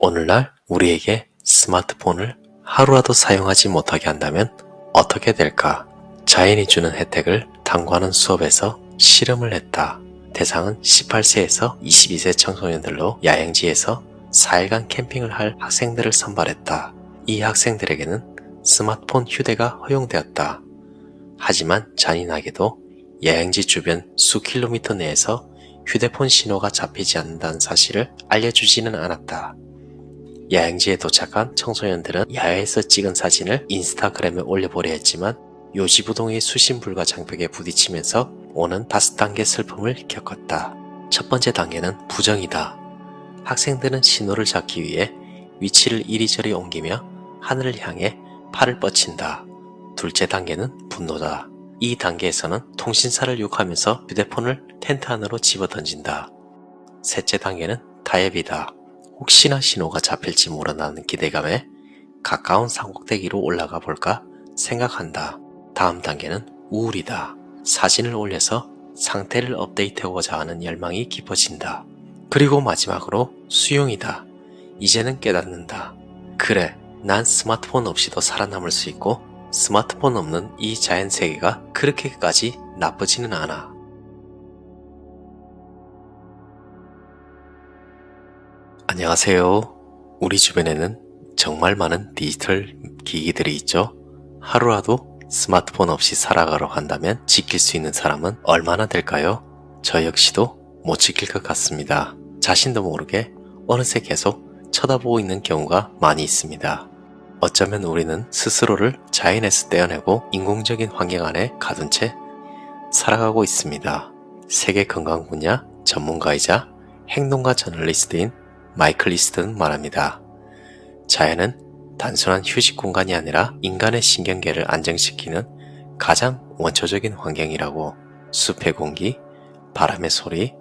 오늘날 우리에게 스마트폰을 하루라도 사용하지 못하게 한다면 어떻게 될까? 자연이 주는 혜택을 탐구하는 수업에서 실험을 했다. 대상은 18세에서 22세 청소년들로 야영지에서 4일간 캠핑을 할 학생들을 선발했다. 이 학생들에게는 스마트폰 휴대가 허용되었다. 하지만 잔인하게도 야영지 주변 수 킬로미터 내에서 휴대폰 신호가 잡히지 않는다는 사실을 알려주지는 않았다. 야영지에 도착한 청소년들은 야외에서 찍은 사진을 인스타그램에 올려보려 했지만 요지부동의 수신불가 장벽에 부딪히면서 오는 5단계 슬픔을 겪었다. 첫 번째 단계는 부정이다. 학생들은 신호를 잡기 위해 위치를 이리저리 옮기며 하늘을 향해 팔을 뻗친다. 둘째 단계는 분노다. 이 단계에서는 통신사를 욕하면서 휴대폰을 텐트 안으로 집어던진다. 셋째 단계는 타협이다. 혹시나 신호가 잡힐지 모른다는 기대감에 가까운 산꼭대기로 올라가 볼까 생각한다. 다음 단계는 우울이다. 사진을 올려서 상태를 업데이트하고자 하는 열망이 깊어진다. 그리고 마지막으로 수용이다. 이제는 깨닫는다. 그래, 난 스마트폰 없이도 살아남을 수 있고 스마트폰 없는 이 자연 세계가 그렇게까지 나쁘지는 않아. 안녕하세요. 우리 주변에는 정말 많은 디지털 기기들이 있죠. 하루라도 스마트폰 없이 살아가려 한다면 지킬 수 있는 사람은 얼마나 될까요? 저 역시도 못 지킬 것 같습니다. 자신도 모르게 어느새 계속 쳐다보고 있는 경우가 많이 있습니다. 어쩌면 우리는 스스로를 자연에서 떼어내고 인공적인 환경 안에 가둔 채 살아가고 있습니다. 세계 건강 분야 전문가이자 행동가 저널리스트인 마이클 리스트는 말합니다. 자연은 단순한 휴식 공간이 아니라 인간의 신경계를 안정시키는 가장 원초적인 환경이라고. 숲의 공기, 바람의 소리,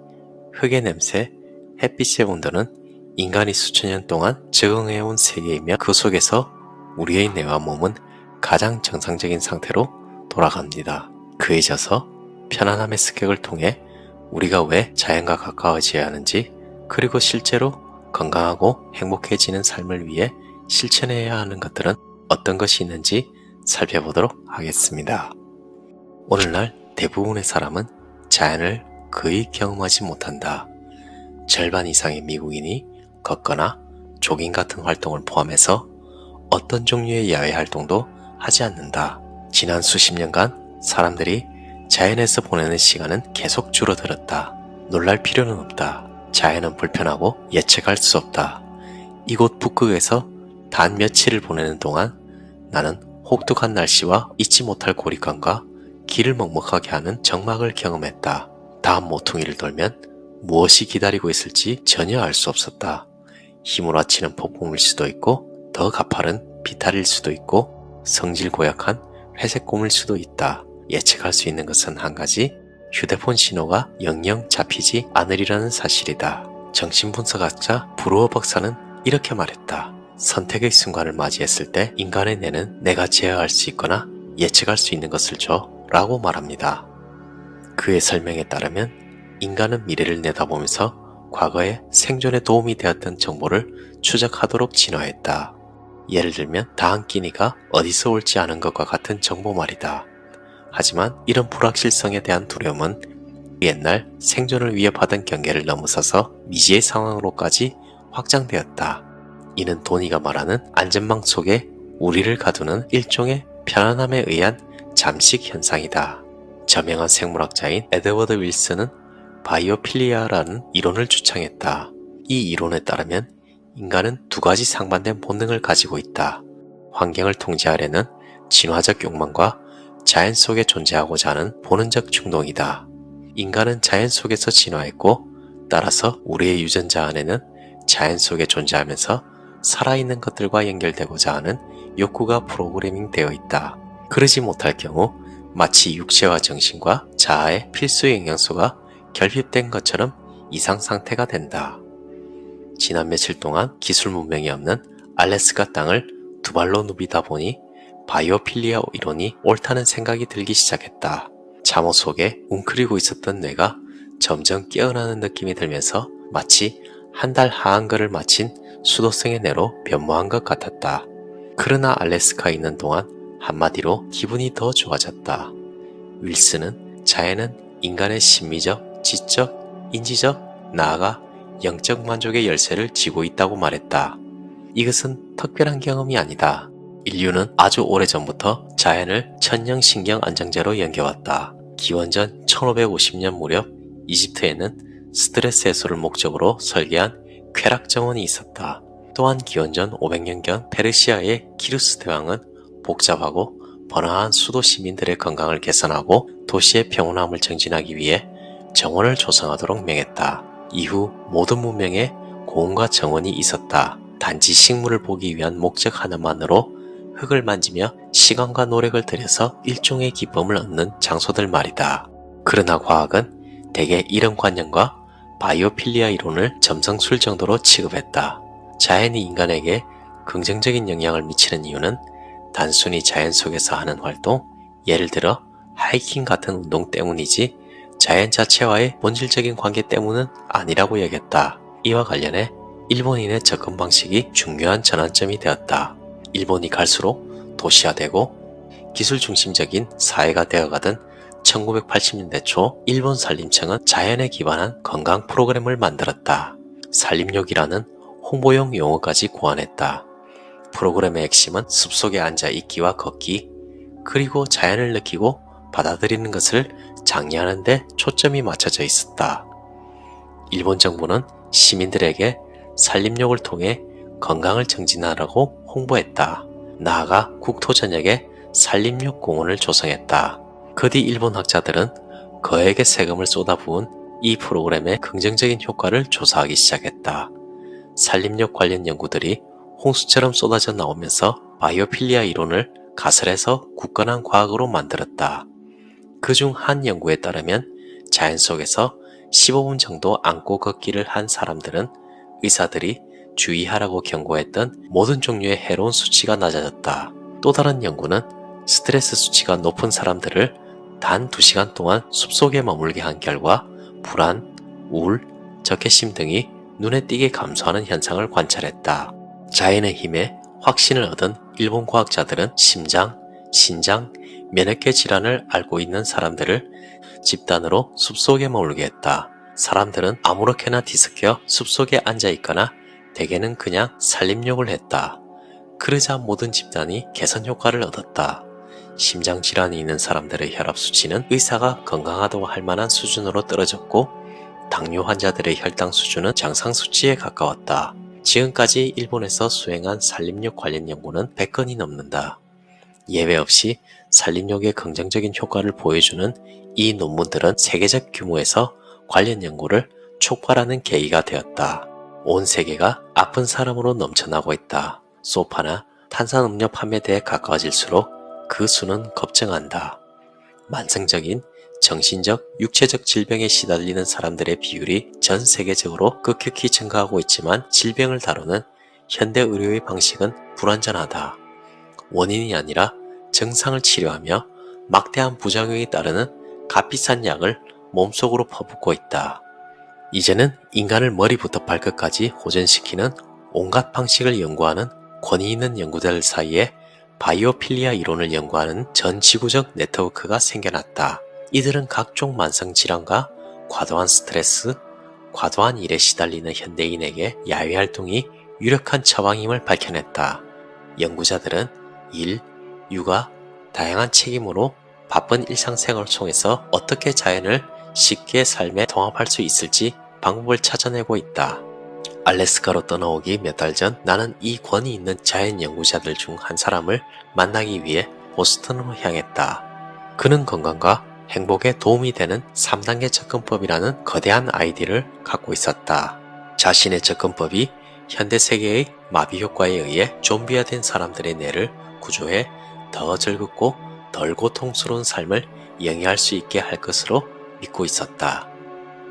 흙의 냄새, 햇빛의 온도는 인간이 수천 년 동안 적응해온 세계이며 그 속에서 우리의 뇌와 몸은 가장 정상적인 상태로 돌아갑니다. 그에 져서 편안함의 습격을 통해 우리가 왜 자연과 가까워져야 하는지, 그리고 실제로 건강하고 행복해지는 삶을 위해 실천해야 하는 것들은 어떤 것이 있는지 살펴보도록 하겠습니다. 오늘날 대부분의 사람은 자연을 거의 경험하지 못한다. 절반 이상의 미국인이 걷거나 조깅 같은 활동을 포함해서 어떤 종류의 야외 활동도 하지 않는다. 지난 수십 년간 사람들이 자연에서 보내는 시간은 계속 줄어들었다. 놀랄 필요는 없다. 자연은 불편하고 예측할 수 없다. 이곳 북극에서 단 며칠을 보내는 동안 나는 혹독한 날씨와 잊지 못할 고립감과 길을 먹먹하게 하는 적막을 경험했다. 다음 모퉁이를 돌면 무엇이 기다리고 있을지 전혀 알 수 없었다. 휘몰아치는 폭풍일 수도 있고 더 가파른 비탈일 수도 있고 성질 고약한 회색곰일 수도 있다. 예측할 수 있는 것은 한 가지, 휴대폰 신호가 영영 잡히지 않으리라는 사실이다. 정신분석학자 브루어 박사는 이렇게 말했다. 선택의 순간을 맞이했을 때 인간의 뇌는 내가 제어할 수 있거나 예측할 수 있는 것을 줘 라고 말합니다. 그의 설명에 따르면 인간은 미래를 내다보면서 과거에 생존에 도움이 되었던 정보를 추적하도록 진화했다. 예를 들면 다음 끼니가 어디서 올지 아는 것과 같은 정보 말이다. 하지만 이런 불확실성에 대한 두려움은 옛날 생존을 위협하던 경계를 넘어서서 미지의 상황으로까지 확장되었다. 이는 도니가 말하는 안전망 속에 우리를 가두는 일종의 편안함에 의한 잠식 현상이다. 저명한 생물학자인 에드워드 윌슨은 바이오필리아라는 이론을 주창했다. 이 이론에 따르면 인간은 두 가지 상반된 본능을 가지고 있다. 환경을 통제하려는 진화적 욕망과 자연 속에 존재하고자 하는 본능적 충동이다. 인간은 자연 속에서 진화했고 따라서 우리의 유전자 안에는 자연 속에 존재하면서 살아있는 것들과 연결되고자 하는 욕구가 프로그래밍 되어 있다. 그러지 못할 경우 마치 육체와 정신과 자아의 필수 영양소가 결핍된 것처럼 이상 상태가 된다. 지난 며칠 동안 기술 문명이 없는 알래스카 땅을 두 발로 누비다 보니 바이오필리아 이론이 옳다는 생각이 들기 시작했다. 잠옷 속에 웅크리고 있었던 뇌가 점점 깨어나는 느낌이 들면서 마치 한 달 하한거를 마친 수도승의 내로 변모한 것 같았다. 그러나 알래스카에 있는 동안 한마디로 기분이 더 좋아졌다. 윌슨은 자연은 인간의 심미적, 지적, 인지적, 나아가 영적 만족의 열쇠를 쥐고 있다고 말했다. 이것은 특별한 경험이 아니다. 인류는 아주 오래전부터 자연을 천연신경 안정제로 여겨왔다. 기원전 1550년 무렵 이집트에는 스트레스 해소를 목적으로 설계한 쾌락 정원이 있었다. 또한 기원전 500년경 페르시아의 키루스 대왕은 복잡하고 번화한 수도 시민들의 건강을 개선하고 도시의 평온함을 정진하기 위해 정원을 조성하도록 명했다. 이후 모든 문명에 고원과 정원이 있었다. 단지 식물을 보기 위한 목적 하나만으로 흙을 만지며 시간과 노력을 들여서 일종의 기쁨을 얻는 장소들 말이다. 그러나 과학은 대개 이런 관념과 바이오필리아 이론을 점성술 정도로 취급했다. 자연이 인간에게 긍정적인 영향을 미치는 이유는 단순히 자연 속에서 하는 활동, 예를 들어 하이킹 같은 운동 때문이지 자연 자체와의 본질적인 관계 때문은 아니라고 여겼다. 이와 관련해 일본인의 접근 방식이 중요한 전환점이 되었다. 일본이 갈수록 도시화되고 기술 중심적인 사회가 되어가던 1980년대 초 일본 산림청은 자연에 기반한 건강 프로그램을 만들었다. 산림욕이라는 홍보용 용어까지 고안했다. 프로그램의 핵심은 숲속에 앉아 있기와 걷기, 그리고 자연을 느끼고 받아들이는 것을 장려하는 데 초점이 맞춰져 있었다. 일본 정부는 시민들에게 산림욕을 통해 건강을 정진하라고 홍보했다. 나아가 국토 전역에 산림욕 공원을 조성했다. 그 뒤 일본 학자들은 거액의 세금을 쏟아부은 이 프로그램의 긍정적인 효과를 조사하기 시작했다. 산림욕 관련 연구들이 홍수처럼 쏟아져 나오면서 바이오필리아 이론을 가설해서 굳건한 과학으로 만들었다. 그중 한 연구에 따르면 자연 속에서 15분 정도 안고 걷기를 한 사람들은 의사들이 주의하라고 경고했던 모든 종류의 해로운 수치가 낮아졌다. 또 다른 연구는 스트레스 수치가 높은 사람들을 단 2시간 동안 숲속에 머물게 한 결과 불안, 우울, 적개심 등이 눈에 띄게 감소하는 현상을 관찰했다. 자연의 힘에 확신을 얻은 일본 과학자들은 심장, 신장, 면역계 질환을 앓고 있는 사람들을 집단으로 숲속에 머물게 했다. 사람들은 아무렇게나 뒤섞여 숲속에 앉아 있거나 대개는 그냥 산림욕을 했다. 그러자 모든 집단이 개선 효과를 얻었다. 심장 질환이 있는 사람들의 혈압 수치는 의사가 건강하다고 할 만한 수준으로 떨어졌고 당뇨 환자들의 혈당 수준은 정상 수치에 가까웠다. 지금까지 일본에서 수행한 산림욕 관련 연구는 100건이 넘는다. 예외 없이 산림욕의 긍정적인 효과를 보여주는 이 논문들은 세계적 규모에서 관련 연구를 촉발하는 계기가 되었다. 온 세계가 아픈 사람으로 넘쳐나고 있다. 소파나 탄산음료 판매대에 가까워질수록 그 수는 급증한다. 만성적인 정신적, 육체적 질병에 시달리는 사람들의 비율이 전 세계적으로 급격히 증가하고 있지만 질병을 다루는 현대 의료의 방식은 불완전하다. 원인이 아니라 증상을 치료하며 막대한 부작용이 따르는 값비싼 약을 몸속으로 퍼붓고 있다. 이제는 인간을 머리부터 발끝까지 호전시키는 온갖 방식을 연구하는 권위 있는 연구자들 사이에 바이오필리아 이론을 연구하는 전 지구적 네트워크가 생겨났다. 이들은 각종 만성질환과 과도한 스트레스, 과도한 일에 시달리는 현대인에게 야외활동이 유력한 처방임을 밝혀냈다. 연구자들은 일, 육아, 다양한 책임으로 바쁜 일상생활을 통해서 어떻게 자연을 쉽게 삶에 통합할 수 있을지 방법을 찾아내고 있다. 알래스카로 떠나오기 몇 달 전 나는 이 권위 있는 자연 연구자들 중 한 사람을 만나기 위해 보스턴으로 향했다. 그는 건강과 행복에 도움이 되는 3단계 접근법이라는 거대한 아이디를 갖고 있었다. 자신의 접근법이 현대 세계의 마비 효과에 의해 좀비화된 사람들의 뇌를 구조해 더 즐겁고 덜 고통스러운 삶을 영위할 수 있게 할 것으로 믿고 있었다.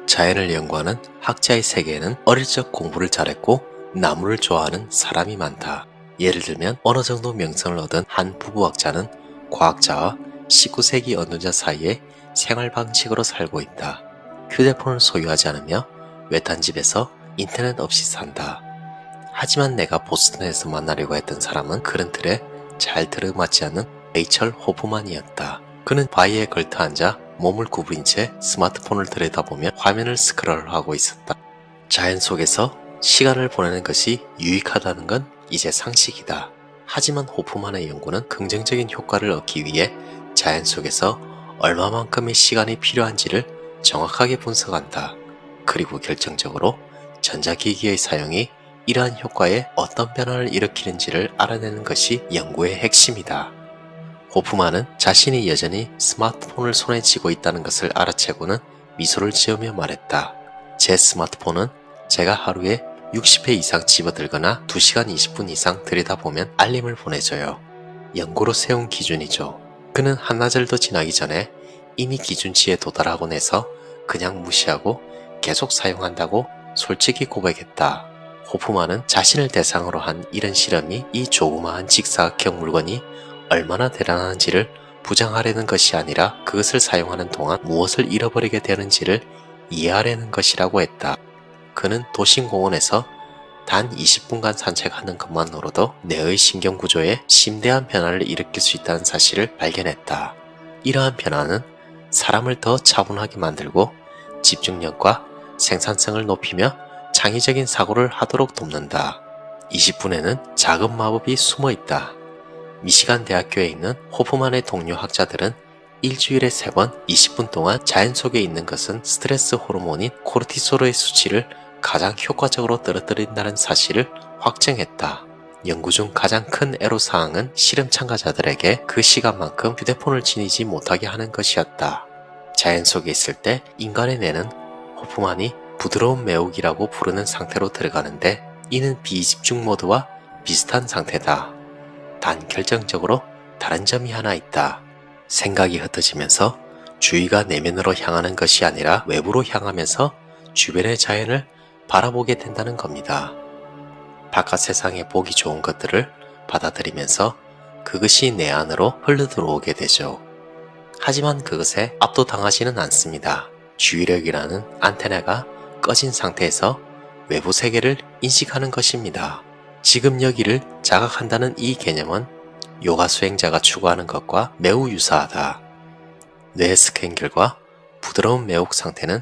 자연을 연구하는 학자의 세계에는 어릴 적 공부를 잘했고 나무를 좋아하는 사람이 많다. 예를 들면 어느 정도 명성을 얻은 한 부부학자는 과학자와 19세기 언론자 사이에 생활 방식으로 살고 있다. 휴대폰을 소유하지 않으며 외딴 집에서 인터넷 없이 산다. 하지만 내가 보스턴에서 만나려고 했던 사람은 그런 틀에 잘 들어맞지 않는 레이첼 호프만이었다. 그는 바위에 걸터 앉아 몸을 구부린 채 스마트폰을 들여다보며 화면을 스크롤하고 있었다. 자연 속에서 시간을 보내는 것이 유익하다는 건 이제 상식이다. 하지만 호프만의 연구는 긍정적인 효과를 얻기 위해 자연 속에서 얼마만큼의 시간이 필요한지를 정확하게 분석한다. 그리고 결정적으로 전자기기의 사용이 이러한 효과에 어떤 변화를 일으키는지를 알아내는 것이 연구의 핵심이다. 호프만은 자신이 여전히 스마트폰을 손에 쥐고 있다는 것을 알아채고는 미소를 지으며 말했다. 제 스마트폰은 제가 하루에 60회 이상 집어들거나 2시간 20분 이상 들여다보면 알림을 보내줘요. 연구로 세운 기준이죠. 그는 한나절도 지나기 전에 이미 기준치에 도달하곤 해서 그냥 무시하고 계속 사용한다고 솔직히 고백했다. 호프만은 자신을 대상으로 한 이런 실험이 이 조그마한 직사각형 물건이 얼마나 대단한지를 부정하려는 것이 아니라 그것을 사용하는 동안 무엇을 잃어버리게 되는지를 이해하려는 것이라고 했다. 그는 도심공원에서 단 20분간 산책하는 것만으로도 뇌의 신경구조에 심대한 변화를 일으킬 수 있다는 사실을 발견했다. 이러한 변화는 사람을 더 차분하게 만들고 집중력과 생산성을 높이며 창의적인 사고를 하도록 돕는다. 20분에는 작은 마법이 숨어 있다. 미시간 대학교에 있는 호프만의 동료 학자들은 일주일에 3번 20분 동안 자연 속에 있는 것은 스트레스 호르몬인 코르티솔의 수치를 가장 효과적으로 떨어뜨린다는 사실을 확증했다. 연구 중 가장 큰 애로사항은 실험 참가자들에게 그 시간만큼 휴대폰을 지니지 못하게 하는 것이었다. 자연 속에 있을 때 인간의 뇌는 호프만이 부드러운 매혹이라고 부르는 상태로 들어가는데 이는 비집중 모드와 비슷한 상태다. 단 결정적으로 다른 점이 하나 있다. 생각이 흩어지면서 주의가 내면으로 향하는 것이 아니라 외부로 향하면서 주변의 자연을 바라보게 된다는 겁니다. 바깥 세상에 보기 좋은 것들을 받아들이면서 그것이 내 안으로 흘러들어오게 되죠. 하지만 그것에 압도당하지는 않습니다. 주의력이라는 안테나가 꺼진 상태에서 외부 세계를 인식하는 것입니다. 지금 여기를 자각한다는 이 개념은 요가 수행자가 추구하는 것과 매우 유사하다. 뇌 스캔 결과 부드러운 매혹 상태는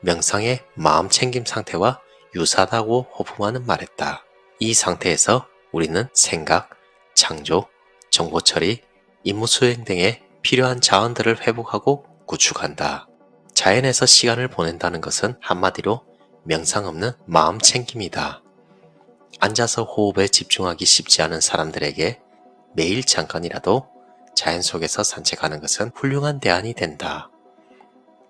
명상의 마음 챙김 상태와 유사하다고 호프만은 말했다. 이 상태에서 우리는 생각, 창조, 정보 처리, 임무 수행 등에 필요한 자원들을 회복하고 구축한다. 자연에서 시간을 보낸다는 것은 한마디로 명상 없는 마음 챙김이다. 앉아서 호흡에 집중하기 쉽지 않은 사람들에게 매일 잠깐이라도 자연 속에서 산책하는 것은 훌륭한 대안이 된다.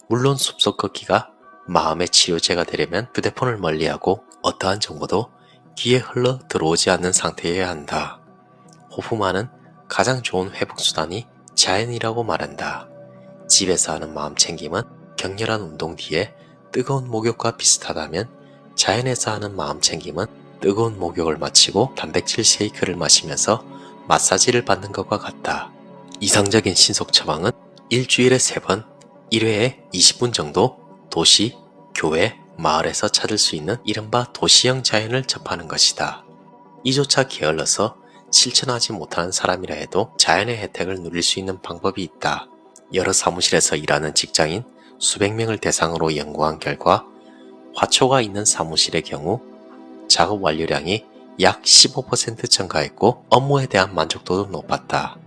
물론 숲속 걷기가 마음의 치료제가 되려면 휴대폰을 멀리하고 어떠한 정보도 귀에 흘러 들어오지 않는 상태여야 한다. 호프만은 가장 좋은 회복수단이 자연이라고 말한다. 집에서 하는 마음챙김은 격렬한 운동 뒤에 뜨거운 목욕과 비슷하다면 자연에서 하는 마음챙김은 뜨거운 목욕을 마치고 단백질 쉐이크를 마시면서 마사지를 받는 것과 같다. 이상적인 신속 처방은 일주일에 3번 1회에 20분 정도 도시, 교회, 마을에서 찾을 수 있는 이른바 도시형 자연을 접하는 것이다. 이조차 게을러서 실천하지 못하는 사람이라 해도 자연의 혜택을 누릴 수 있는 방법이 있다. 여러 사무실에서 일하는 직장인 수백 명을 대상으로 연구한 결과 화초가 있는 사무실의 경우 작업 완료량이 약 15% 증가했고 업무에 대한 만족도도 높았다.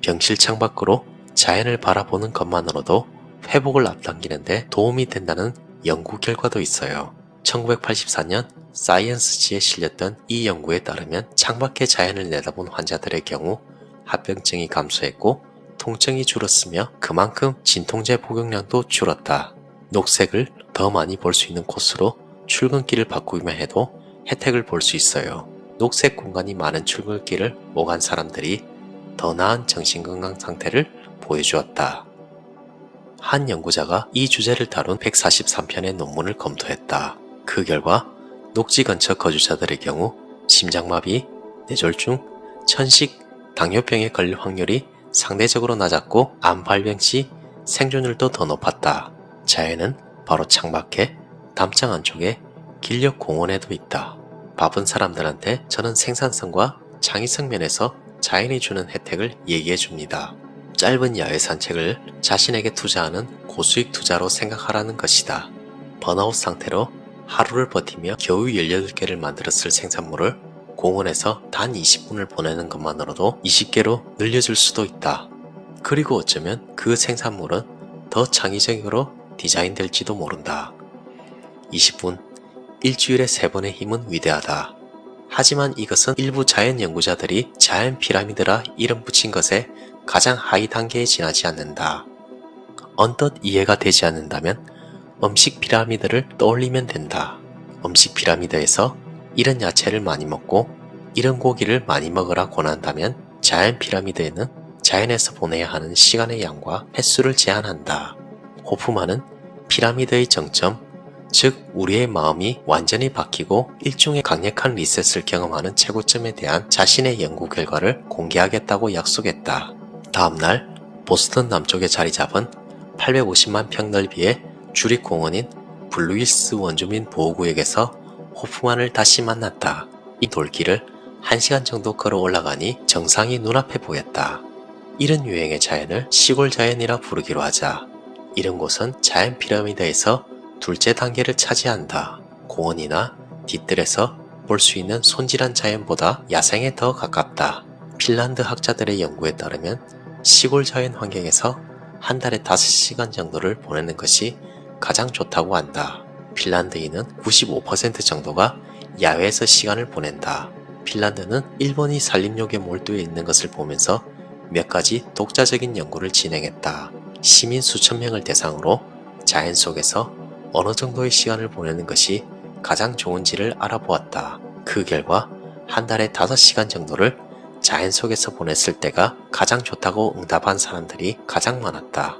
병실 창밖으로 자연을 바라보는 것만으로도 회복을 앞당기는데 도움이 된다는 연구 결과도 있어요. 1984년 사이언스지에 실렸던 이 연구에 따르면 창밖의 자연을 내다본 환자들의 경우 합병증이 감소했고 통증이 줄었으며 그만큼 진통제 복용량도 줄었다. 녹색을 더 많이 볼 수 있는 코스로 출근길을 바꾸기만 해도 혜택을 볼 수 있어요. 녹색 공간이 많은 출근길을 오간 사람들이 더 나은 정신건강 상태를 보여주었다. 한 연구자가 이 주제를 다룬 143편의 논문을 검토했다. 그 결과 녹지 근처 거주자들의 경우 심장마비, 뇌졸중, 천식, 당뇨병에 걸릴 확률이 상대적으로 낮았고 암 발병 시 생존율도 더 높았다. 자연은 바로 창밖에 담장 안쪽에 길력 공원에도 있다. 바쁜 사람들한테 저는 생산성과 창의성 면에서 자연이 주는 혜택을 얘기해 줍니다. 짧은 야외 산책을 자신에게 투자하는 고수익 투자로 생각하라는 것이다. 번아웃 상태로 하루를 버티며 겨우 18개를 만들었을 생산물을 공원에서 단 20분을 보내는 것만으로도 20개로 늘려줄 수도 있다. 그리고 어쩌면 그 생산물은 더 창의적으로 디자인될지도 모른다. 20분, 일주일에 3번의 힘은 위대하다. 하지만 이것은 일부 자연 연구자들이 자연 피라미드라 이름 붙인 것에 가장 하위 단계에 지나지 않는다. 언뜻 이해가 되지 않는다면 음식 피라미드를 떠올리면 된다. 음식 피라미드에서 이런 야채를 많이 먹고 이런 고기를 많이 먹으라 권한다면 자연 피라미드에는 자연에서 보내야 하는 시간의 양과 횟수를 제한한다. 호프만은 피라미드의 정점, 즉 우리의 마음이 완전히 바뀌고 일종의 강력한 리셋을 경험하는 최고점에 대한 자신의 연구 결과를 공개하겠다고 약속했다. 다음날 보스턴 남쪽에 자리 잡은 850만 평 넓이의 주립공원인 블루힐스 원주민 보호구역에서 호프만을 다시 만났다. 이 돌길을 1시간 정도 걸어 올라가니 정상이 눈앞에 보였다. 이런 유행의 자연을 시골 자연이라 부르기로 하자. 이런 곳은 자연 피라미드에서 둘째 단계를 차지한다. 공원이나 뒤뜰에서 볼 수 있는 손질한 자연보다 야생에 더 가깝다. 핀란드 학자들의 연구에 따르면 시골 자연 환경에서 한 달에 5시간 정도를 보내는 것이 가장 좋다고 한다. 핀란드인은 95% 정도가 야외에서 시간을 보낸다. 핀란드는 일본이 산림욕에 몰두해 있는 것을 보면서 몇 가지 독자적인 연구를 진행했다. 시민 수천 명을 대상으로 자연 속에서 어느 정도의 시간을 보내는 것이 가장 좋은지를 알아보았다. 그 결과 한 달에 5시간 정도를 자연 속에서 보냈을 때가 가장 좋다고 응답한 사람들이 가장 많았다.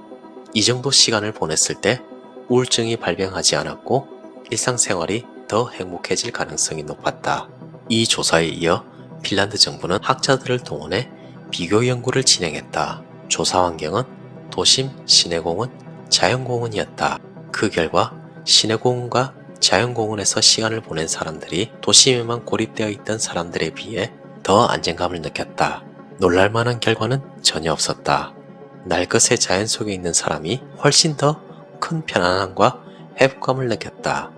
이 정도 시간을 보냈을 때 우울증이 발병하지 않았고 일상생활이 더 행복해질 가능성이 높았다. 이 조사에 이어 핀란드 정부는 학자들을 동원해 비교 연구를 진행했다. 조사 환경은 도심, 시내공원, 자연공원이었다. 그 결과 시내공원과 자연공원에서 시간을 보낸 사람들이 도심에만 고립되어 있던 사람들에 비해 더 안정감을 느꼈다. 놀랄만한 결과는 전혀 없었다. 날것의 자연 속에 있는 사람이 훨씬 더 큰 편안함과 회복감을 느꼈다.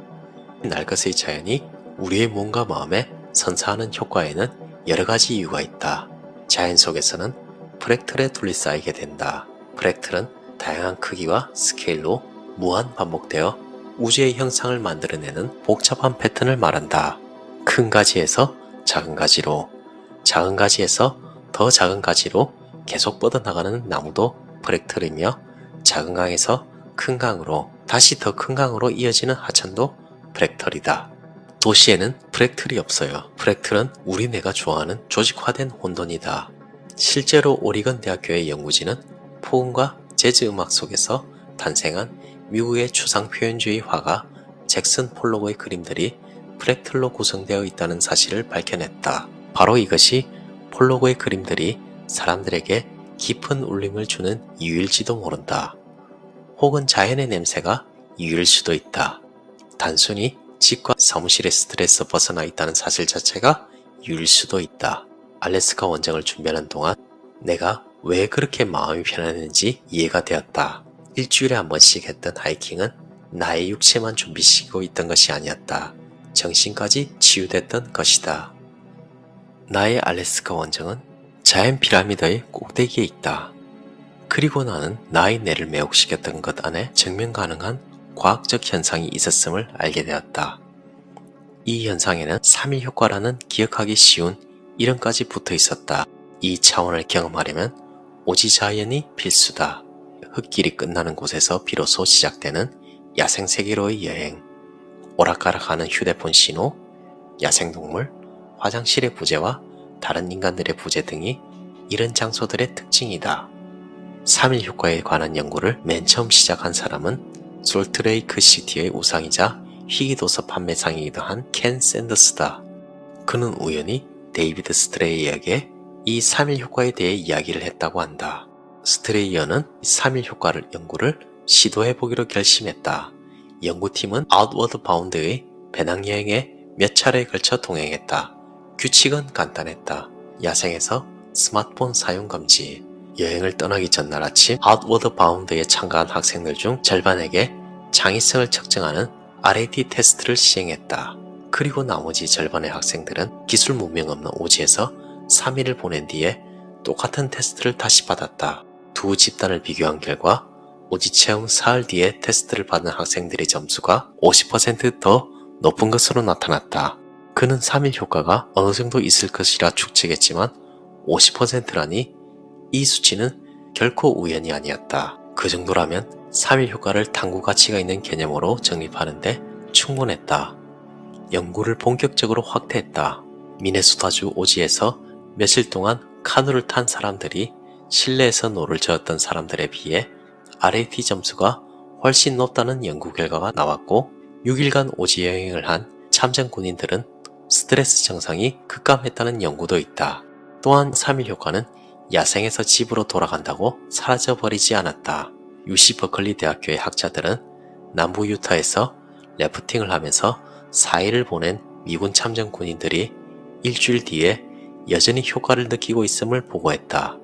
날것의 자연이 우리의 몸과 마음에 선사하는 효과에는 여러 가지 이유가 있다. 자연 속에서는 프랙틀에 둘러싸이게 된다. 프랙틀은 다양한 크기와 스케일로 무한 반복되어 우주의 형상을 만들어내는 복잡한 패턴을 말한다. 큰 가지에서 작은 가지로, 작은 가지에서 더 작은 가지로 계속 뻗어나가는 나무도 프랙틀이며 작은 강에서 큰 강으로 다시 더 큰 강으로 이어지는 하천도 프랙틀이다. 도시에는 프랙틀이 없어요. 프랙틀은 우리 뇌가 좋아하는 조직화된 혼돈이다. 실제로 오리건 대학교의 연구진은 포근과 재즈 음악 속에서 탄생한 미국의 추상 표현주의 화가 잭슨 폴록의 그림들이 프랙틀로 구성되어 있다는 사실을 밝혀냈다. 바로 이것이 폴록의 그림들이 사람들에게 깊은 울림을 주는 이유일지도 모른다. 혹은 자연의 냄새가 이유일 수도 있다. 단순히 집과 사무실의 스트레스 벗어나 있다는 사실 자체가 이유일 수도 있다. 알래스카 원정을 준비하는 동안 내가 왜 그렇게 마음이 편안했는지 이해가 되었다. 일주일에 한 번씩 했던 하이킹은 나의 육체만 준비시키고 있던 것이 아니었다. 정신까지 치유됐던 것이다. 나의 알래스카 원정은 자연 피라미드의 꼭대기에 있다. 그리고 나는 나의 뇌를 매혹시켰던 것 안에 증명 가능한 과학적 현상이 있었음을 알게 되었다. 이 현상에는 3일 효과라는 기억하기 쉬운 이름까지 붙어 있었다. 이 차원을 경험하려면 오지자연이 필수다. 흙길이 끝나는 곳에서 비로소 시작되는 야생세계로의 여행. 오락가락하는 휴대폰 신호, 야생동물, 화장실의 부재와 다른 인간들의 부재 등이 이런 장소들의 특징이다. 3일 효과에 관한 연구를 맨 처음 시작한 사람은 솔트레이크 시티의 우상이자 희귀도서 판매상이기도 한 켄 샌더스다. 그는 우연히 데이비드 스트레이어에게 이 3일 효과에 대해 이야기를 했다고 한다. 스트레이어는 3일 효과를 연구를 시도해보기로 결심했다. 연구팀은 아웃워드 바운드의 배낭여행에 몇 차례에 걸쳐 동행했다. 규칙은 간단했다. 야생에서 스마트폰 사용 금지. 여행을 떠나기 전날 아침 아웃워드 바운드에 참가한 학생들 중 절반에게 창의성을 측정하는 RAT 테스트를 시행했다. 그리고 나머지 절반의 학생들은 기술 문명 없는 오지에서 3일을 보낸 뒤에 똑같은 테스트를 다시 받았다. 두 집단을 비교한 결과 오지 체험 사흘 뒤에 테스트를 받은 학생들의 점수가 50%더 높은 것으로 나타났다. 그는 3일 효과가 어느 정도 있을 것이라 추측했지만 50%라니 이 수치는 결코 우연이 아니었다. 그 정도라면 3일 효과를 탐구 가치가 있는 개념으로 정립하는데 충분했다. 연구를 본격적으로 확대했다. 미네소타주 오지에서 며칠 동안 카누를 탄 사람들이 실내에서 노를 저었던 사람들에 비해 RAT 점수가 훨씬 높다는 연구 결과가 나왔고 6일간 오지 여행을 한 참전 군인들은 스트레스 증상이 급감했다는 연구도 있다. 또한 3일 효과는 야생에서 집으로 돌아간다고 사라져버리지 않았다. UC 버클리 대학교의 학자들은 남부 유타에서 래프팅을 하면서 4일을 보낸 미군 참전 군인들이 일주일 뒤에 여전히 효과를 느끼고 있음을 보고했다.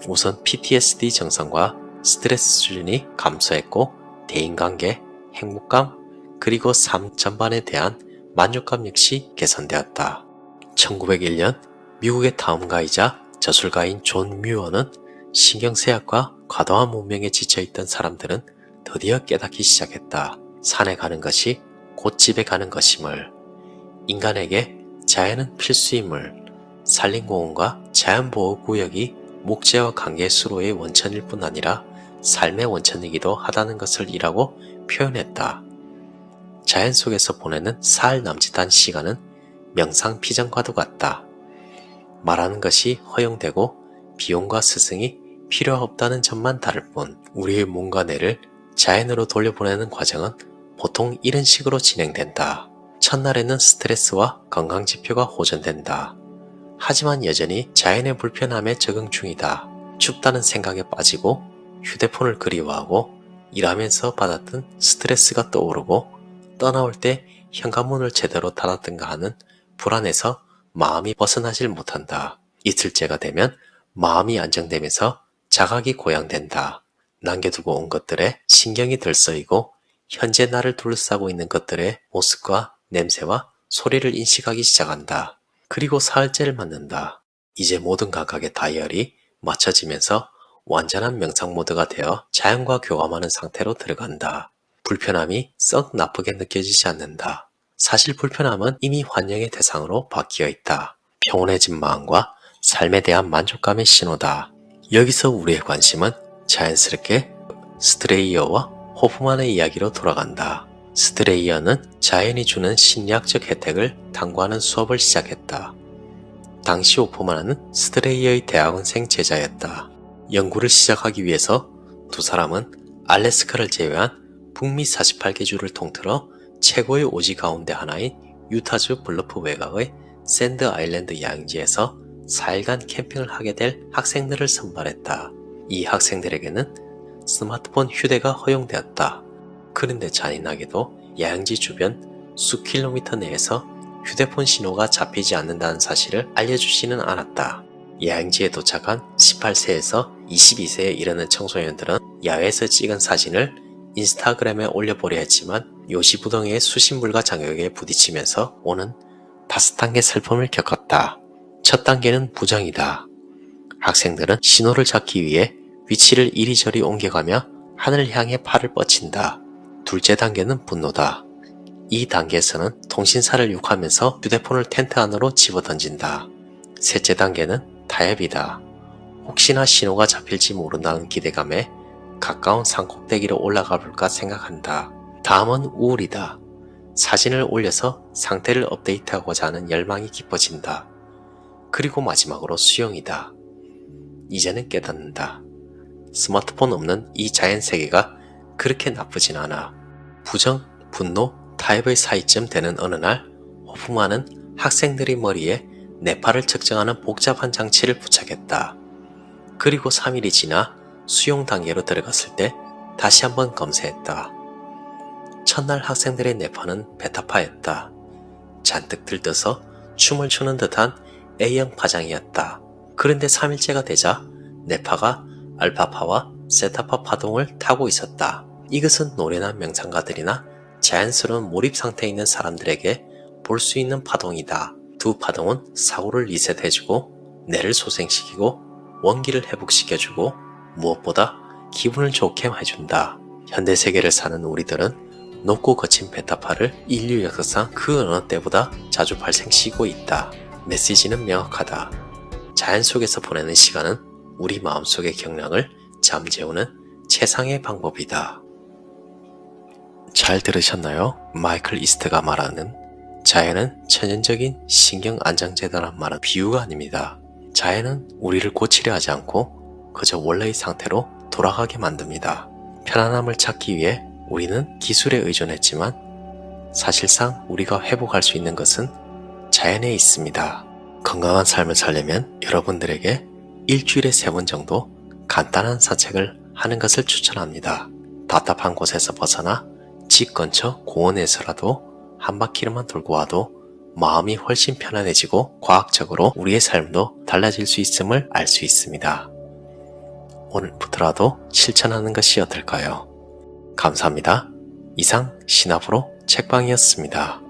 우선 PTSD 증상과 스트레스 수준이 감소했고 대인관계, 행복감, 그리고 삶 전반에 대한 만족감 역시 개선되었다. 1901년 미국의 탐험가이자 저술가인 존 뮤어는 신경쇠약과 과도한 문명에 지쳐있던 사람들은 드디어 깨닫기 시작했다. 산에 가는 것이 곧 집에 가는 것임을, 인간에게 자연은 필수임을, 산림공원과 자연보호구역이 목재와 관계 수로의 원천일 뿐 아니라 삶의 원천이기도 하다는 것을 이라고 표현했다. 자연 속에서 보내는 사흘 남짓한 시간은 명상 피정과도 같다. 말하는 것이 허용되고 비용과 스승이 필요 없다는 점만 다를 뿐 우리의 몸과 뇌를 자연으로 돌려보내는 과정은 보통 이런 식으로 진행된다. 첫날에는 스트레스와 건강지표가 호전된다. 하지만 여전히 자연의 불편함에 적응 중이다. 춥다는 생각에 빠지고 휴대폰을 그리워하고 일하면서 받았던 스트레스가 떠오르고 떠나올 때 현관문을 제대로 닫았던가 하는 불안에서 마음이 벗어나질 못한다. 이틀째가 되면 마음이 안정되면서 자각이 고양된다. 남겨두고 온 것들에 신경이 들썩이고 현재 나를 둘러싸고 있는 것들의 모습과 냄새와 소리를 인식하기 시작한다. 그리고 사흘째를 맞는다. 이제 모든 감각의 다이얼이 맞춰지면서 완전한 명상 모드가 되어 자연과 교감하는 상태로 들어간다. 불편함이 썩 나쁘게 느껴지지 않는다. 사실 불편함은 이미 환영의 대상으로 바뀌어 있다. 평온해진 마음과 삶에 대한 만족감의 신호다. 여기서 우리의 관심은 자연스럽게 스트레이어와 호프만의 이야기로 돌아간다. 스트레이어는 자연이 주는 심리학적 혜택을 탐구하는 수업을 시작했다. 당시 호프만은 스트레이어의 대학원생 제자였다. 연구를 시작하기 위해서 두 사람은 알래스카를 제외한 북미 48개 주를 통틀어 최고의 오지 가운데 하나인 유타주 블러프 외곽의 샌드 아일랜드 야영지에서 4일간 캠핑을 하게 될 학생들을 선발했다. 이 학생들에게는 스마트폰 휴대가 허용되었다. 그런데 잔인하게도 야영지 주변 수 킬로미터 내에서 휴대폰 신호가 잡히지 않는다는 사실을 알려주지는 않았다. 야영지에 도착한 18세에서 22세에 이르는 청소년들은 야외에서 찍은 사진을 인스타그램에 올려보려 했지만 요시부동의 수신물과 장벽에 부딪히면서 오는 5단계 슬픔을 겪었다. 첫 단계는 부정이다. 학생들은 신호를 잡기 위해 위치를 이리저리 옮겨가며 하늘을 향해 팔을 뻗친다. 둘째 단계는 분노다. 이 단계에서는 통신사를 욕하면서 휴대폰을 텐트 안으로 집어던진다. 셋째 단계는 타협이다. 혹시나 신호가 잡힐지 모른다는 기대감에 가까운 산 꼭대기로 올라가 볼까 생각한다. 다음은 우울이다. 사진을 올려서 상태를 업데이트하고자 하는 열망이 깊어진다. 그리고 마지막으로 수용이다. 이제는 깨닫는다. 스마트폰 없는 이 자연 세계가 그렇게 나쁘진 않아. 부정, 분노, 타협의 사이쯤 되는 어느 날 호프만은 학생들의 머리에 뇌파를 측정하는 복잡한 장치를 부착했다. 그리고 3일이 지나 수용 단계로 들어갔을 때 다시 한번 검사했다. 첫날 학생들의 뇌파는 베타파였다. 잔뜩 들떠서 춤을 추는 듯한 A형 파장이었다. 그런데 3일째가 되자 뇌파가 알파파와 세타파 파동을 타고 있었다. 이것은 노련한 명상가들이나 자연스러운 몰입 상태에 있는 사람들에게 볼 수 있는 파동이다. 두 파동은 사고를 리셋해주고 뇌를 소생시키고 원기를 회복시켜주고 무엇보다 기분을 좋게 해준다. 현대세계를 사는 우리들은 높고 거친 베타파를 인류 역사상 그 어느 때보다 자주 발생시키고 있다. 메시지는 명확하다. 자연 속에서 보내는 시간은 우리 마음속의 경량을 잠재우는 최상의 방법이다. 잘 들으셨나요? 마이클 이스트가 말하는 자연은 천연적인 신경 안정제다란 말은 비유가 아닙니다. 자연은 우리를 고치려 하지 않고 그저 원래의 상태로 돌아가게 만듭니다. 편안함을 찾기 위해 우리는 기술에 의존했지만 사실상 우리가 회복할 수 있는 것은 자연에 있습니다. 건강한 삶을 살려면 여러분들에게 일주일에 3번 정도 간단한 산책을 하는 것을 추천합니다. 답답한 곳에서 벗어나 집 근처 공원에서라도 한 바퀴만 돌고 와도 마음이 훨씬 편안해지고 과학적으로 우리의 삶도 달라질 수 있음을 알 수 있습니다. 오늘부터라도 실천하는 것이 어떨까요? 감사합니다. 이상 시나프로 책방이었습니다.